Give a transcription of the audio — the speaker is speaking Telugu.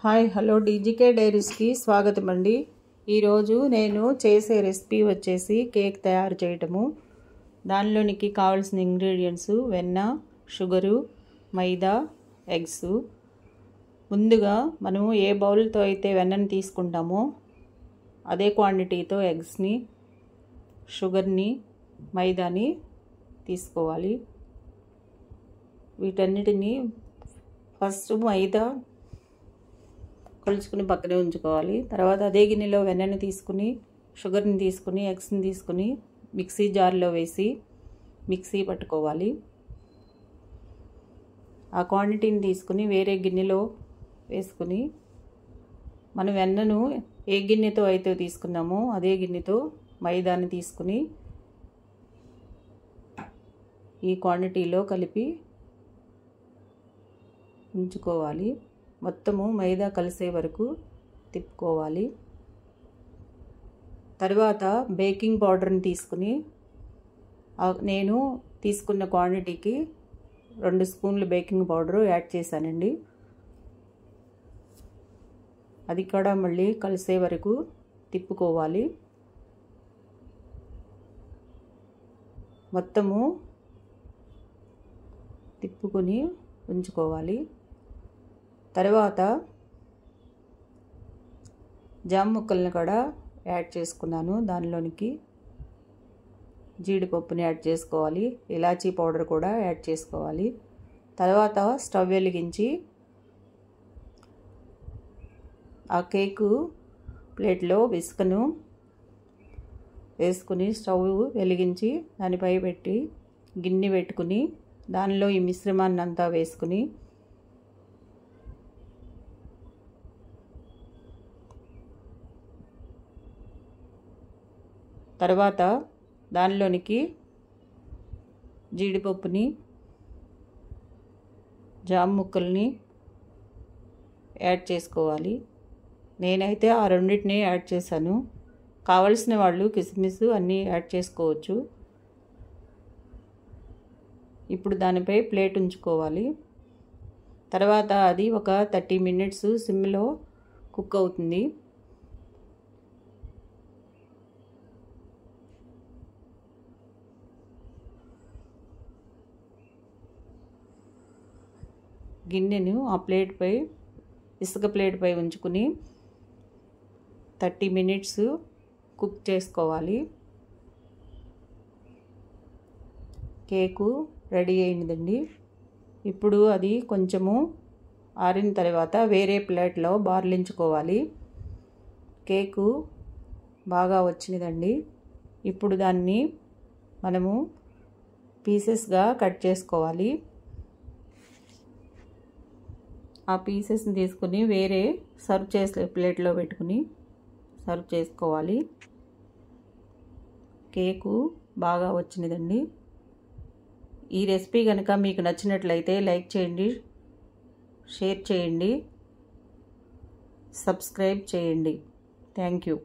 హాయ్ హలో డీజీకే డైరీస్కి స్వాగతం అండి. ఈరోజు నేను చేసే రెసిపీ వచ్చేసి కేక్ తయారు చేయటము. దానిలోనికి కావాల్సిన ఇంగ్రీడియంట్స్ వెన్న, షుగరు, మైదా, ఎగ్స్. ముందుగా మనము ఏ బౌల్తో అయితే వెన్నని తీసుకుంటామో అదే క్వాంటిటీతో ఎగ్స్ని, షుగర్ని, మైదాని తీసుకోవాలి. వీటన్నిటిని ఫస్ట్ మైదా కొలుచుకుని పక్కనే ఉంచుకోవాలి. తర్వాత అదే గిన్నెలో వెన్నని తీసుకుని, షుగర్ని తీసుకుని, ఎగ్స్ని తీసుకుని మిక్సీ జార్లో వేసి మిక్సీ పట్టుకోవాలి. ఆ క్వాంటిటీని తీసుకుని వేరే గిన్నెలో వేసుకుని మనం వెన్నను ఏ గిన్నెతో అయితే తీసుకున్నామో అదే గిన్నెతో మైదాని తీసుకుని ఈ క్వాంటిటీలో కలిపి ఉంచుకోవాలి. మొత్తము మైదా కలిసే వరకు తిప్పుకోవాలి. తర్వాత బేకింగ్ పౌడర్ని తీసుకుని నేను తీసుకున్న క్వాంటిటీకి 2 స్పూన్లు బేకింగ్ పౌడర్ యాడ్ చేశానండి. అది కూడా మళ్ళీ కలిసే వరకు తిప్పుకోవాలి. మొత్తము తిప్పుకొని ఉంచుకోవాలి. తర్వాత జామ ముక్కల్ని కూడా యాడ్ చేసుకున్నాను. దానిలోనికి జీడిపప్పుని యాడ్ చేసుకోవాలి. ఇలాచీ పౌడర్ కూడా యాడ్ చేసుకోవాలి. తర్వాత స్టవ్ వెలిగించి ఆ కేకు ప్లేట్లో విస్కను వేసుకుని స్టవ్ వెలిగించి దానిపై పెట్టి గిన్నె పెట్టుకుని దానిలో ఈ మిశ్రమాన్ని అంతా వేసుకుని తర్వాత దానిలోనికి జీడిపప్పుని, జామ ముక్కల్ని యాడ్ చేసుకోవాలి. నేనైతే ఆ రెండింటిని యాడ్ చేశాను. కావలసిన వాళ్ళు కిస్మిస్ అన్నీ యాడ్ చేసుకోవచ్చు. ఇప్పుడు దానిపై ప్లేట్ ఉంచుకోవాలి. తర్వాత అది ఒక 30 మినిట్స్ సిమ్లో కుక్ అవుతుంది. గిన్నెను ఆ ప్లేట్పై ఇసుక ప్లేట్పై ఉంచుకుని 30 మినిట్స్ కుక్ చేసుకోవాలి. కేకు రెడీ అయిందండి. ఇప్పుడు అది కొంచెము ఆరిన తర్వాత వేరే ప్లేట్లో బార్లించుకోవాలి. కేకు బాగా వచ్చినదండి. ఇప్పుడు దాన్ని మనము పీసెస్గా కట్ చేసుకోవాలి. ఆ పీసెస్ని తీసుకుని వేరే సర్వ్ చేసే ప్లేట్లో పెట్టుకుని సర్వ్ చేసుకోవాలి. కేకు బాగా వచ్చినదండి. ఈ రెసిపీ కనుక మీకు నచ్చినట్లయితే లైక్ చేయండి, షేర్ చేయండి, సబ్స్క్రైబ్ చేయండి. Thank you.